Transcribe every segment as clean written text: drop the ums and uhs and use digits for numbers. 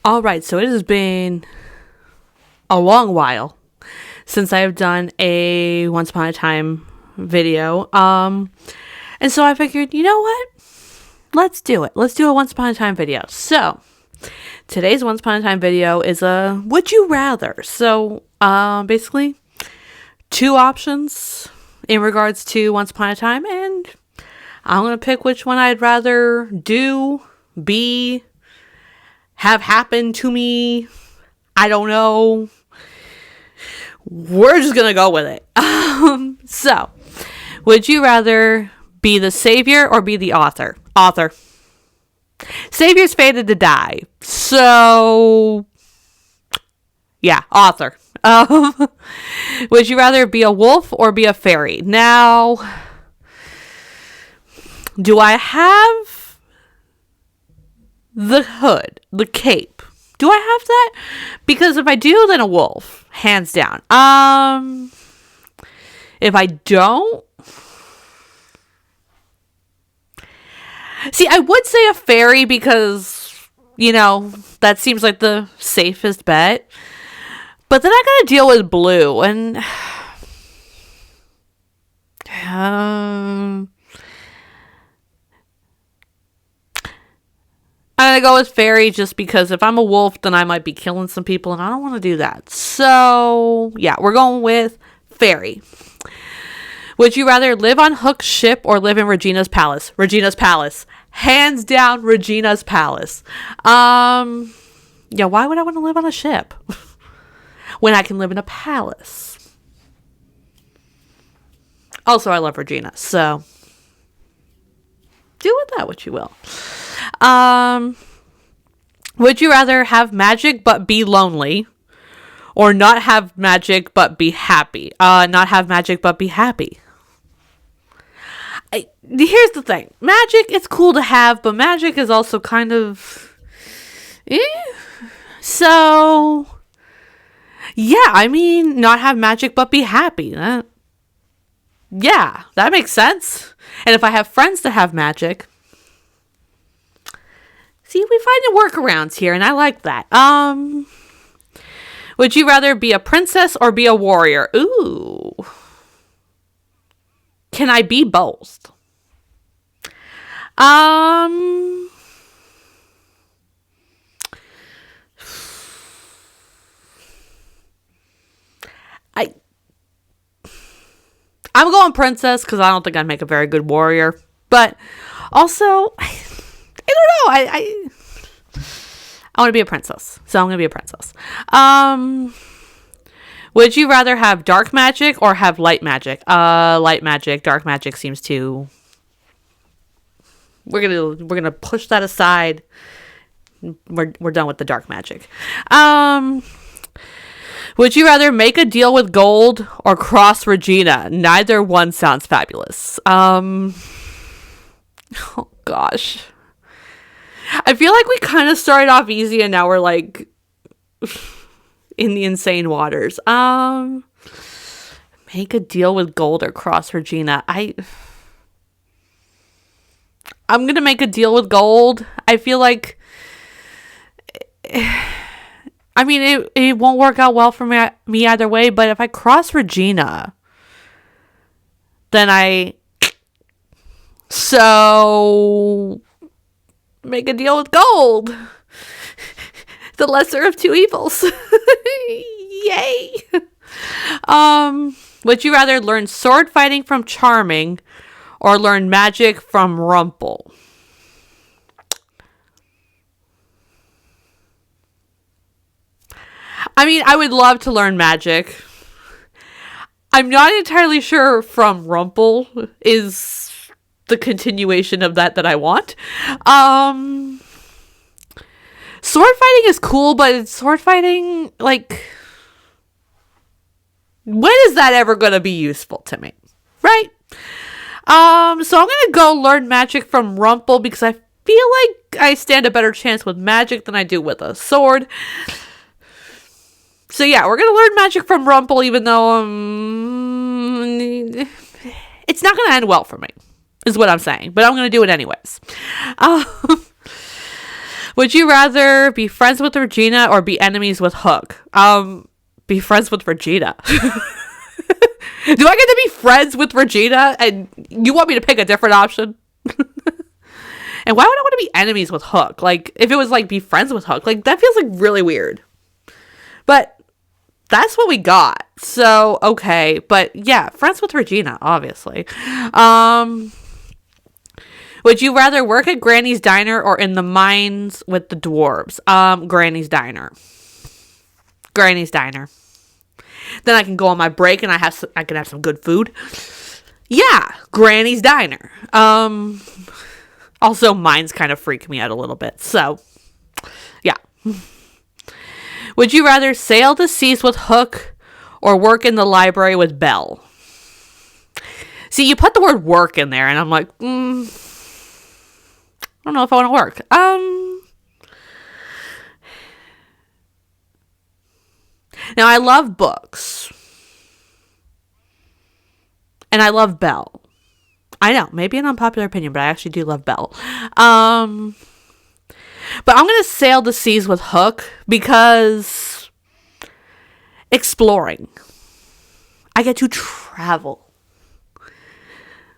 Alright, so it has been a long while since I have done a Once Upon a Time video. And so I figured, you know what? Let's do it. Let's do a Once Upon a Time video. So, today's Once Upon a Time video is a Would You Rather. So, basically, two options in regards to Once Upon a Time, and I'm going to pick which one I'd rather do, be, have happen to me. I don't know. We're just going to go with it. So, would you rather be the savior or be the author? Author. Savior's fated to die. So, yeah, author. Would you rather be a wolf or be a fairy? Now, do I have the hood, the cape? Do I have that? Because if I do, then a wolf, hands down. If I don't, see, I would say a fairy because, you know, that seems like the safest bet. But then I gotta deal with blue, and I'm gonna go with fairy just because if I'm a wolf, then I might be killing some people, and I don't want to do that. So, yeah, we're going with fairy. Would you rather live on Hook's ship or live in Regina's palace? Regina's palace. Hands down, Regina's palace. Yeah, why would I want to live on a ship when I can live in a palace? Also, I love Regina, so do with that what you will. Would you rather have magic but be lonely, or not have magic but be happy? Not have magic but be happy. Here's the thing. Magic, it's cool to have, but magic is also kind of So, yeah, I mean, not have magic but be happy. Yeah, that makes sense. And if I have friends that have magic, see, we find the workarounds here, and I like that. Would you rather be a princess or be a warrior? Ooh. Can I be both? I'm going princess because I don't think I'd make a very good warrior. But also, I don't know. I want to be a princess, so I'm going to be a princess. Would you rather have dark magic or have light magic? Light magic. Dark magic seems too. We're gonna push that aside. We're done with the dark magic. Would you rather make a deal with gold or cross Regina? Neither one sounds fabulous. Oh gosh. I feel like we kind of started off easy and now we're like in the insane waters. Make a deal with gold or cross Regina. I'm going to make a deal with gold. I feel like I mean, it won't work out well for me either way, but if I cross Regina, then so make a deal with gold. The lesser of two evils. Yay. Would you rather learn sword fighting from Charming or learn magic from Rumple? I mean, I would love to learn magic. I'm not entirely sure from Rumple is the continuation of that I want. Sword fighting is cool, but sword fighting, like, when is that ever going to be useful to me? Right? So I'm going to go learn magic from Rumple because I feel like I stand a better chance with magic than I do with a sword. So yeah, we're going to learn magic from Rumple even though it's not going to end well for me, is what I'm saying. But I'm going to do it anyways. Would you rather be friends with Regina or be enemies with Hook? Be friends with Regina. Do I get to be friends with Regina and you want me to pick a different option? And why would I want to be enemies with Hook? Like, if it was like be friends with Hook, like that feels like really weird. But that's what we got. So, okay. But yeah, friends with Regina, obviously. Would you rather work at Granny's Diner or in the mines with the dwarves? Granny's Diner. Granny's Diner. Then I can go on my break and I can have some good food. Yeah, Granny's Diner. Also, mines kind of freak me out a little bit. So, yeah. Would you rather sail the seas with Hook or work in the library with Belle? See, you put the word work in there, and I'm like, I don't know if I want to work. Now, I love books. And I love Belle. I know, maybe an unpopular opinion, but I actually do love Belle. But I'm going to sail the seas with Hook because exploring. I get to travel.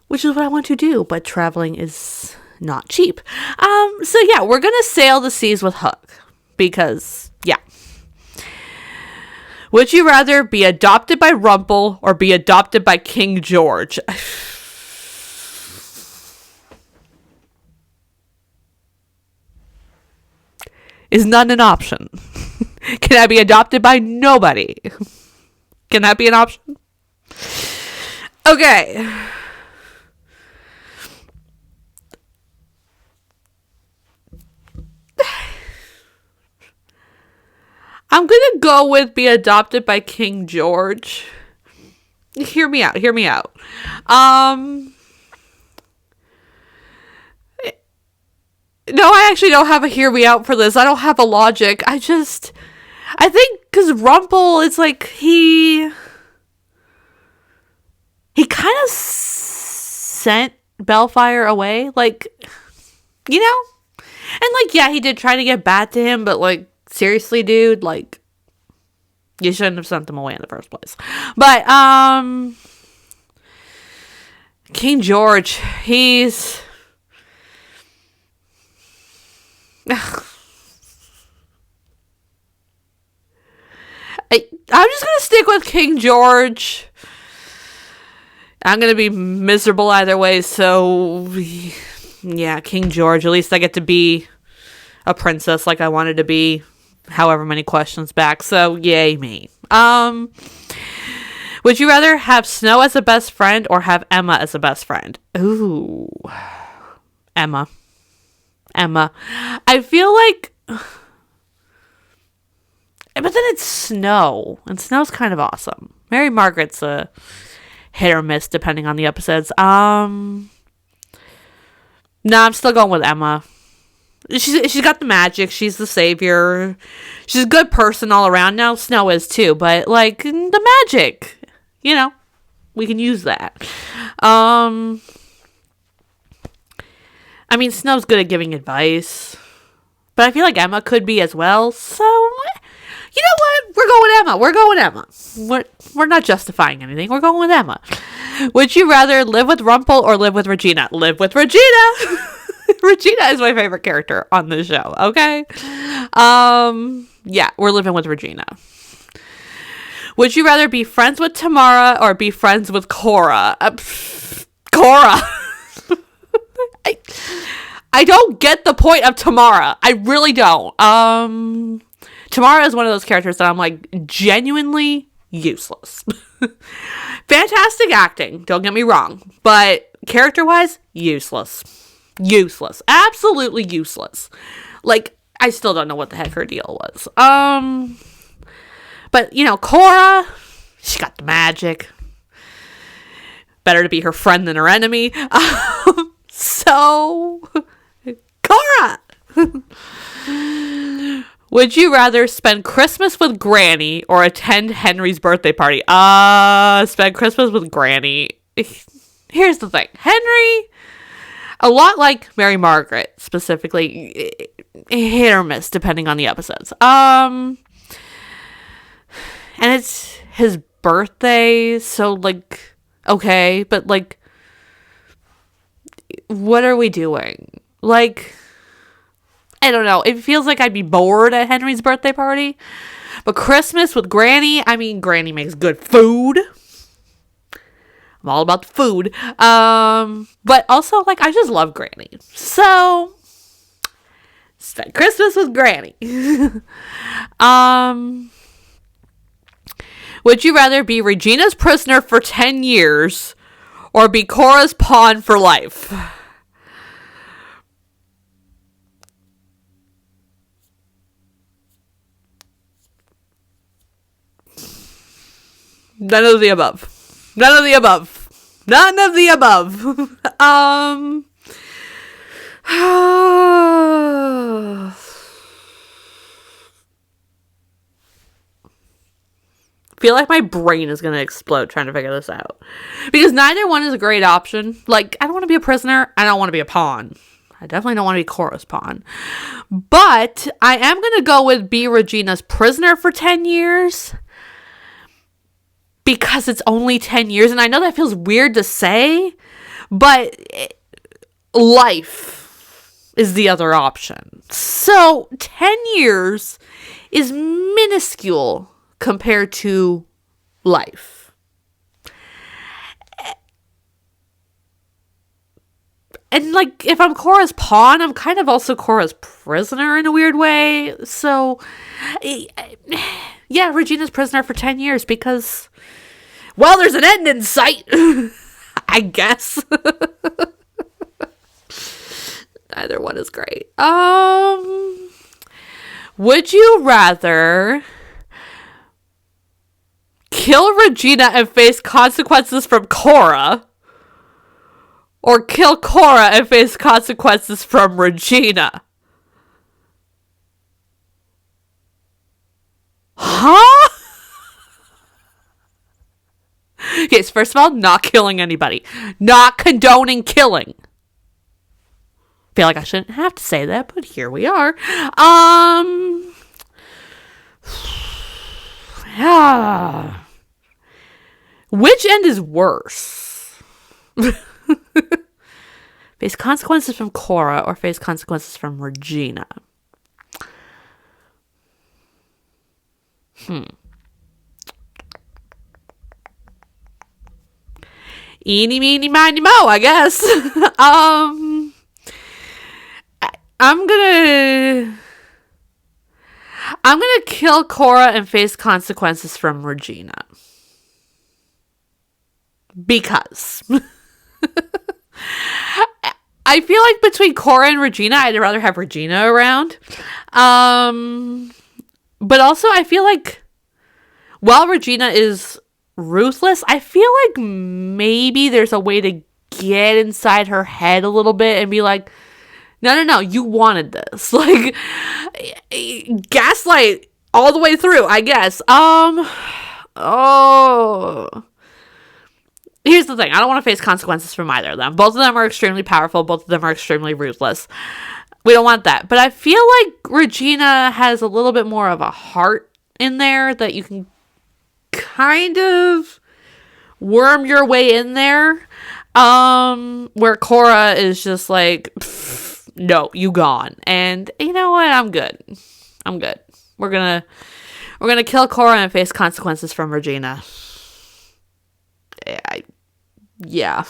Which is what I want to do, but traveling is not cheap. So yeah, we're going to sail the seas with Hook because, yeah. Would you rather be adopted by Rumple or be adopted by King George? Is none an option? Can I be adopted by nobody? Can that be an option? Okay. I'm gonna go with be adopted by King George. Hear me out. No, I actually don't have a hear me out for this. I don't have a logic. I think because Rumple, it's like he kind of sent Bellfire away. Like, you know? And like, yeah, he did try to get back to him, but like, seriously, dude, like, you shouldn't have sent them away in the first place. But, King George, he's... I'm just gonna stick with King George. I'm gonna be miserable either way, so yeah, King George. At least I get to be a princess like I wanted to be, however many questions back, so yay me. Would you rather have Snow as a best friend or have Emma as a best friend? Ooh. Emma. I feel like... But then it's Snow, and Snow's kind of awesome. Mary Margaret's a hit or miss depending on the episodes. No, I'm still going with Emma. She's got the magic. She's the savior. She's a good person all around. Now Snow is too, but like the magic, you know, we can use that. I mean, Snow's good at giving advice, but I feel like Emma could be as well. So, you know what? We're going Emma. We're not justifying anything. We're going with Emma. Would you rather live with Rumple or live with Regina? Live with Regina. Regina is my favorite character on the show. Okay. Yeah, we're living with Regina. Would you rather be friends with Tamara or be friends with Cora? Cora. I don't get the point of Tamara. I really don't. Tamara is one of those characters that I'm like genuinely useless. Fantastic acting, don't get me wrong, but character-wise, useless. Absolutely useless. Like, I still don't know what the heck her deal was. But you know, Cora, she got the magic. Better to be her friend than her enemy. So, Cora! Would you rather spend Christmas with Granny or attend Henry's birthday party? Spend Christmas with Granny. Here's the thing. Henry, a lot like Mary Margaret, specifically, hit or miss depending on the episodes. And it's his birthday, so like, okay, but like, what are we doing? Like, I don't know. It feels like I'd be bored at Henry's birthday party. But Christmas with Granny, I mean, Granny makes good food. I'm all about the food. But also, like, I just love Granny. So, spend Christmas with Granny. Would you rather be Regina's prisoner for 10 years or be Cora's pawn for life? None of the above. None of the above. None of the above. Feel like my brain is going to explode trying to figure this out. Because neither one is a great option. Like, I don't want to be a prisoner. I don't want to be a pawn. I definitely don't want to be Cora's pawn. But I am going to go with be Regina's prisoner for 10 years. Because it's only 10 years. And I know that feels weird to say. But life is the other option. So 10 years is minuscule compared to life. And like, if I'm Cora's pawn, I'm kind of also Cora's prisoner in a weird way. So, yeah, Regina's prisoner for 10 years because, well, there's an end in sight, I guess. Neither one is great. Would you rather kill Regina and face consequences from Cora, or kill Cora and face consequences from Regina? Huh? Okay, so first of all, not killing anybody. Not condoning killing. Feel like I shouldn't have to say that, but here we are. Yeah. Which end is worse? Face consequences from Cora or face consequences from Regina? Eeny, meeny, miny, mo, I guess. I'm gonna kill Cora and face consequences from Regina. Because I feel like between Cora and Regina, I'd rather have Regina around. But also I feel like while Regina is ruthless, I feel like maybe there's a way to get inside her head a little bit and be like, no, you wanted this. Like, gaslight all the way through, I guess. Here's the thing. I don't want to face consequences from either of them. Both of them are extremely powerful. Both of them are extremely ruthless. We don't want that. But I feel like Regina has a little bit more of a heart in there that you can kind of worm your way in there. Where Cora is just like, no, you gone. And you know what? I'm good. We're gonna kill Cora and face consequences from Regina. Yeah.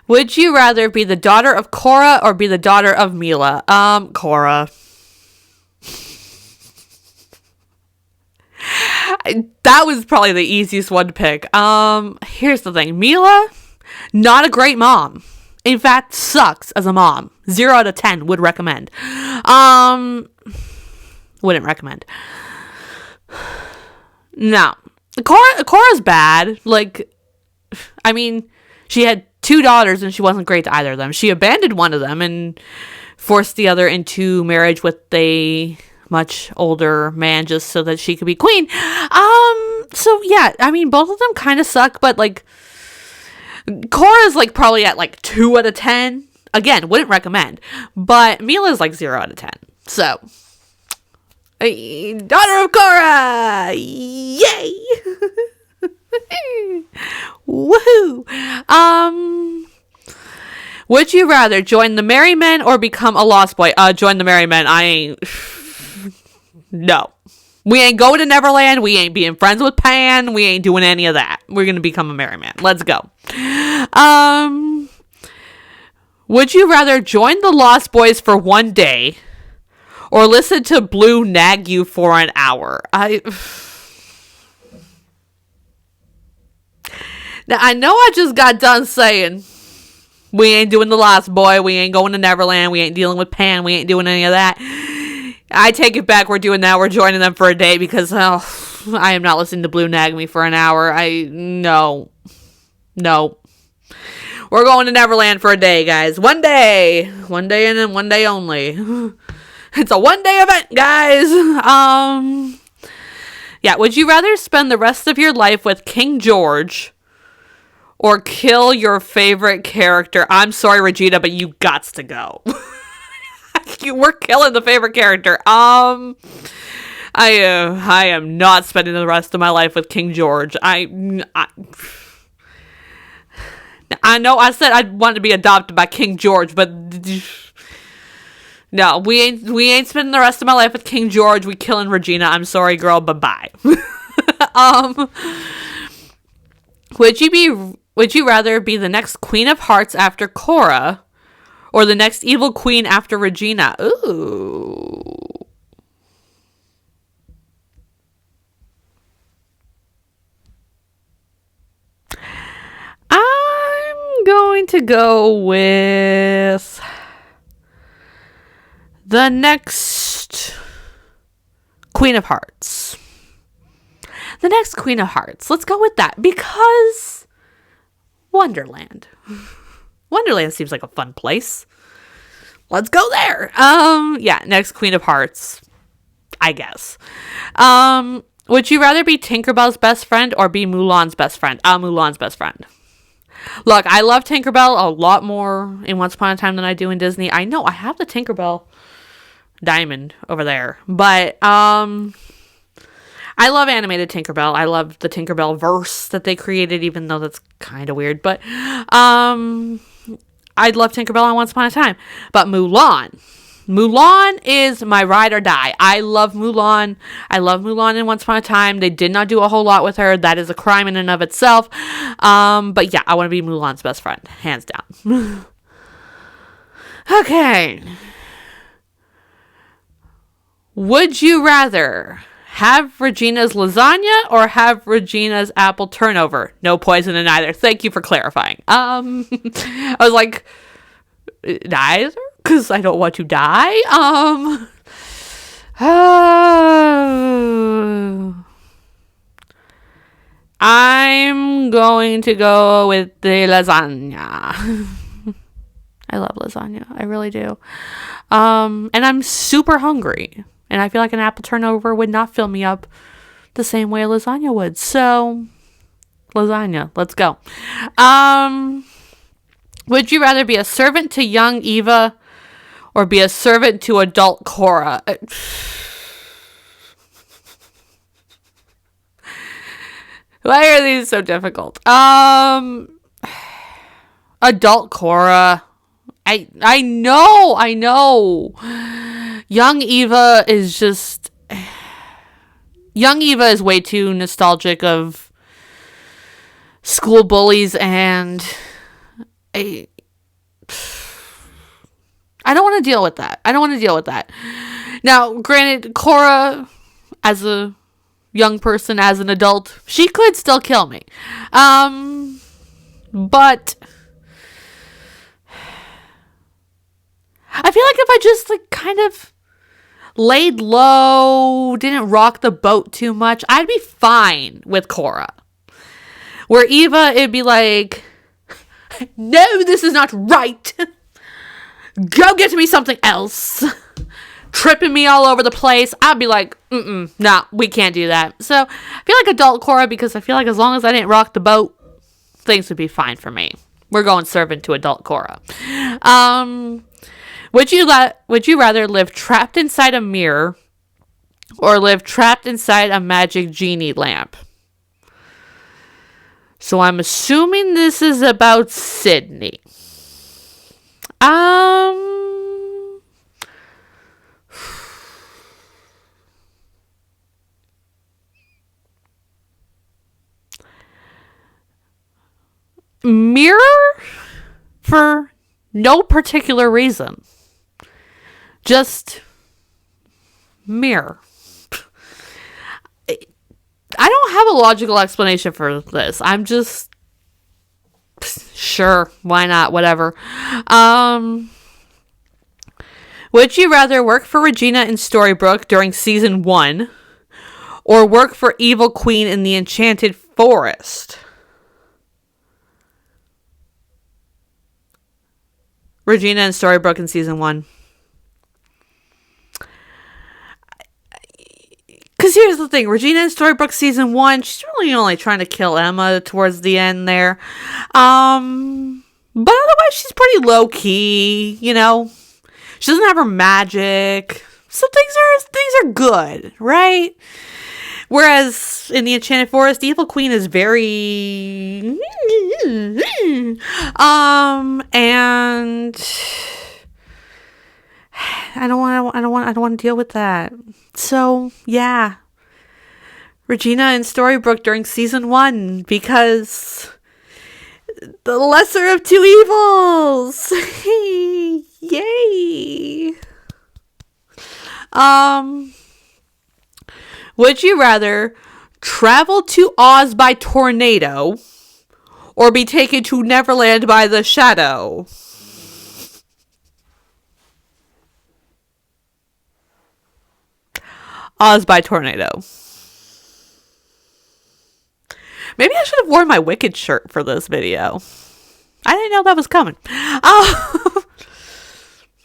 Would you rather be the daughter of Cora or be the daughter of Mila? Cora. That was probably the easiest one to pick. Here's the thing. Mila, not a great mom. In fact, sucks as a mom. 0 out of 10 would recommend. Wouldn't recommend. No. Cora's bad. Like, I mean, she had 2 daughters and she wasn't great to either of them. She abandoned one of them and forced the other into marriage with a much older man just so that she could be queen. So yeah, I mean, both of them kind of suck, but like, Cora's like probably at like 2 out of 10. again, wouldn't recommend. But Mila is like 0 out of 10. So, daughter of Cora! Yay! Woohoo! Would you rather join the Merry Men or become a Lost Boy? Join the Merry Men. I ain't... No. We ain't going to Neverland. We ain't being friends with Pan. We ain't doing any of that. We're going to become a Merry Man. Let's go. Would you rather join the Lost Boys for one day or listen to Blue nag you for an hour? Now, I know I just got done saying we ain't doing the Lost Boy. We ain't going to Neverland. We ain't dealing with Pan. We ain't doing any of that. I take it back. We're doing that. We're joining them for a day because I am not listening to Blue nag me for an hour. No. We're going to Neverland for a day, guys. One day and then one day only. It's a one-day event, guys. Yeah. Would you rather spend the rest of your life with King George or kill your favorite character? I'm sorry, Regina, but you gots to go. We're killing the favorite character. I am not spending the rest of my life with King George. I know I said I wanted to be adopted by King George, but no, we ain't spending the rest of my life with King George. We killing Regina. I'm sorry, girl. Bye-bye. Would you rather be the next Queen of Hearts after Cora or the next evil queen after Regina? Ooh. I'm going to go with the next Queen of Hearts. The next Queen of Hearts. Let's go with that because Wonderland. Wonderland seems like a fun place. Let's go there. Yeah, next Queen of Hearts, I guess. Would you rather be Tinkerbell's best friend or be Mulan's best friend? Mulan's best friend. Look, I love Tinkerbell a lot more in Once Upon a Time than I do in Disney. I know I have the Tinkerbell diamond over there, but I love animated Tinkerbell. I love the Tinkerbell verse that they created, even though that's kind of weird. But I'd love Tinkerbell on Once Upon a Time. But Mulan is my ride or die. I love Mulan. I love Mulan in Once Upon a Time. They did not do a whole lot with her. That is a crime in and of itself. But yeah, I want to be Mulan's best friend. Hands down. Okay. Would you rather have Regina's lasagna or have Regina's apple turnover? No poison in either. Thank you for clarifying. I was like, neither? Because I don't want to die. I'm going to go with the lasagna. I love lasagna. I really do. And I'm super hungry. And I feel like an apple turnover would not fill me up the same way a lasagna would. So, lasagna. Let's go. Would you rather be a servant to young Eva or be a servant to adult Cora? Why are these so difficult? Adult Cora. I know. Young Eva is just... Young Eva is way too nostalgic of school bullies, and I don't want to deal with that. Now, granted, Cora, as a young person, as an adult, she could still kill me. But I feel like if I just kind of laid low, didn't rock the boat too much, I'd be fine with Cora. Where Eva, it'd be like, no, this is not right. Go get me something else. Tripping me all over the place. I'd be like, nah, we can't do that. So I feel like adult Cora, because I feel like as long as I didn't rock the boat, things would be fine for me. We're going servant to adult Cora. Would you rather live trapped inside a mirror or live trapped inside a magic genie lamp? So I'm assuming this is about Sydney. Mirror for no particular reason. Just mirror. I don't have a logical explanation for this. I'm just sure, why not? Whatever. Would you rather work for Regina in Storybrooke during season 1 or work for Evil Queen in the Enchanted Forest? Regina in Storybrooke in season 1. Because here's the thing. Regina in Storybrooke season 1, she's really only trying to kill Emma towards the end there. But otherwise, she's pretty low-key, you know. She doesn't have her magic. So things are good, right? Whereas in the Enchanted Forest, Evil Queen is very and I don't want to deal with that. So, yeah. Regina in Storybrooke during season 1 because the lesser of two evils. Yay. Would you rather travel to Oz by tornado or be taken to Neverland by the shadow? Oz by tornado. Maybe I should have worn my Wicked shirt for this video. I didn't know that was coming.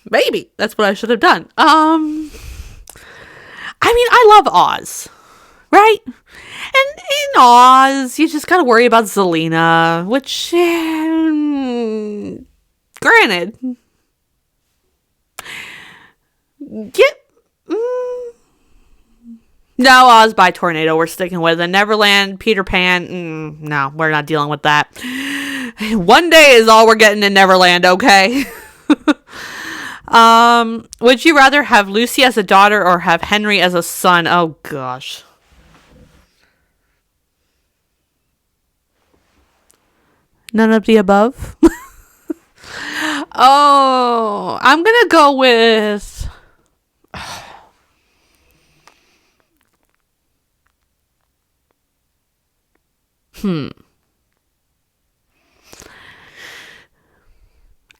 Maybe that's what I should have done. I mean, I love Oz, right? And in Oz, you just gotta worry about Zelina, which, granted, no, Oz by tornado, we're sticking with it. Neverland, Peter Pan, no, we're not dealing with that. One day is all we're getting in Neverland, okay? Would you rather have Lucy as a daughter or have Henry as a son? Oh, gosh. None of the above? Oh, I'm gonna go with... I'm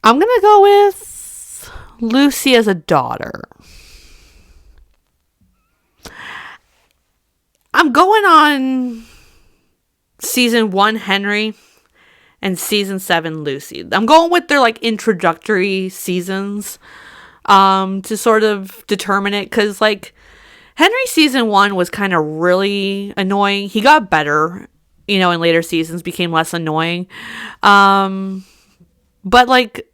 gonna go with Lucy as a daughter. I'm going on season 1 Henry and season 7 Lucy. I'm going with their like introductory seasons to sort of determine it, because like Henry season 1 was kind of really annoying. He got better, you know, in later seasons, became less annoying. But like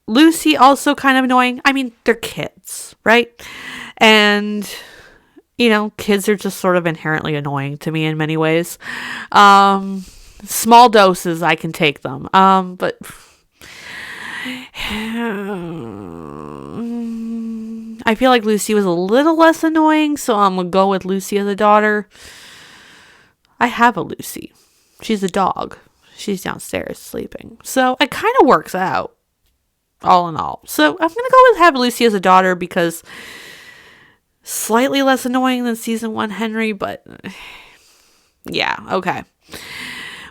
Lucy also kind of annoying. I mean, they're kids, right? And, you know, kids are just sort of inherently annoying to me in many ways. Small doses, I can take them. But I feel like Lucy was a little less annoying, so I'm going to go with Lucy as a daughter. I have a Lucy. She's a dog. She's downstairs sleeping. So it kind of works out, all in all. So I'm going to go with have Lucy as a daughter because slightly less annoying than season 1 Henry, but yeah, okay.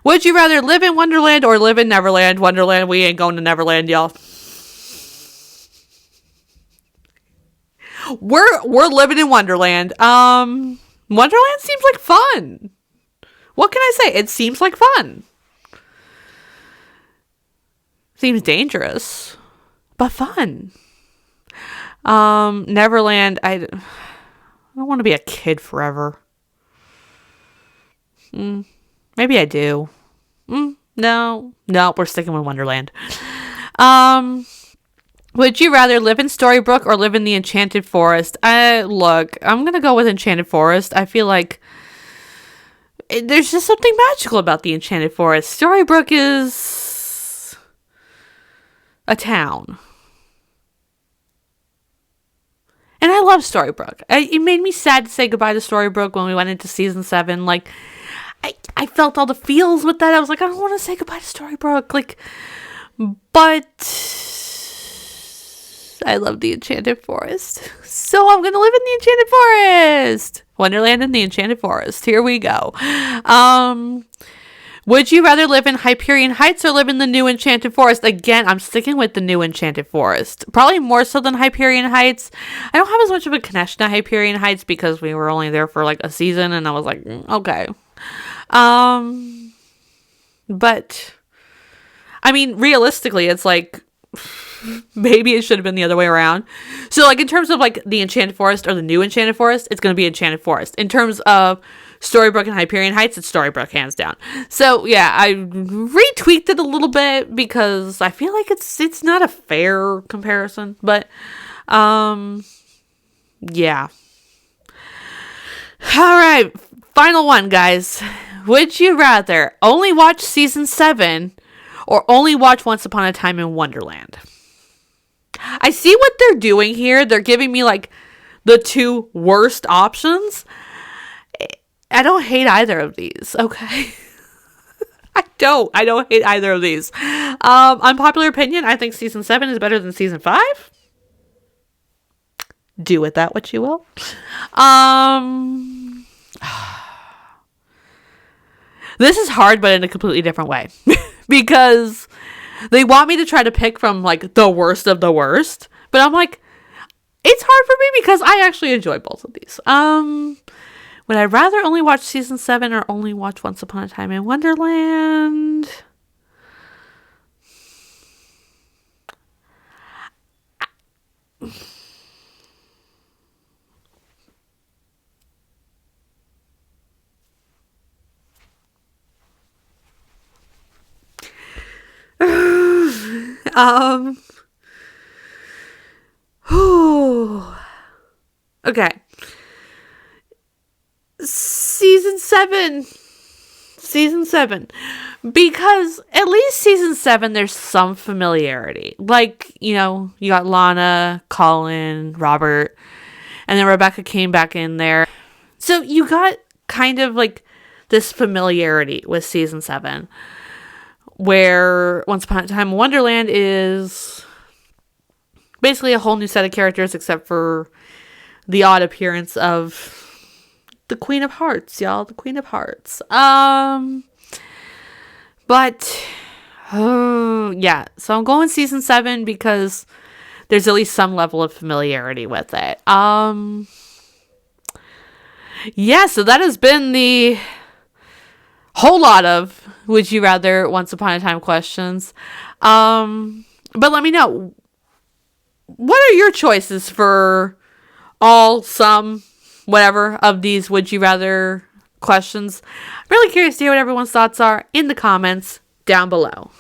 Would you rather live in Wonderland or live in Neverland? Wonderland, we ain't going to Neverland, y'all. We're living in Wonderland. Wonderland seems like fun. What can I say? It seems like fun. Seems dangerous, but fun. Neverland, I don't want to be a kid forever. Maybe I do. No, we're sticking with Wonderland. Would you rather live in Storybrooke or live in the Enchanted Forest? Look, I'm gonna go with Enchanted Forest. I feel like there's just something magical about the Enchanted Forest. Storybrooke is a town. And I love Storybrooke. It made me sad to say goodbye to Storybrooke when we went into season 7. Like, I felt all the feels with that. I was like, I don't want to say goodbye to Storybrooke. Like, but I love the Enchanted Forest. So I'm going to live in the Enchanted Forest. Wonderland in the Enchanted Forest. Here we go. Would you rather live in Hyperion Heights or live in the new Enchanted Forest? Again, I'm sticking with the new Enchanted Forest. Probably more so than Hyperion Heights. I don't have as much of a connection to Hyperion Heights because we were only there for like a season and I was like, okay. But I mean, realistically, it's like maybe it should have been the other way around. So like in terms of like the Enchanted Forest or the new Enchanted Forest, it's going to be Enchanted Forest. In terms of Storybrooke and Hyperion Heights, it's Storybrooke hands down. So yeah, I retweaked it a little bit because I feel like it's not a fair comparison, but yeah. All right, final one, guys. Would you rather only watch season 7 or only watch Once Upon a Time in Wonderland? I see what they're doing here. They're giving me like the 2 worst options. I don't hate either of these, okay? I don't hate either of these. Unpopular opinion, I think season 7 is better than season 5. Do with that what you will. This is hard, but in a completely different way. Because they want me to try to pick from like the worst of the worst. But I'm like, it's hard for me because I actually enjoy both of these. Would I rather only watch season 7 or only watch Once Upon a Time in Wonderland? Okay. Season 7. Because at least season 7, there's some familiarity. Like, you know, you got Lana, Colin, Robert, and then Rebecca came back in there. So you got kind of like this familiarity with season 7. Where Once Upon a Time in Wonderland is basically a whole new set of characters except for the odd appearance of the Queen of Hearts, y'all. The Queen of Hearts. But yeah, so I'm going season 7 because there's at least some level of familiarity with it. Yeah, so that has been the whole lot of Would You Rather Once Upon a Time questions. But let me know, what are your choices for all, some, whatever of these Would You Rather questions? I'm really curious to hear what everyone's thoughts are in the comments down below.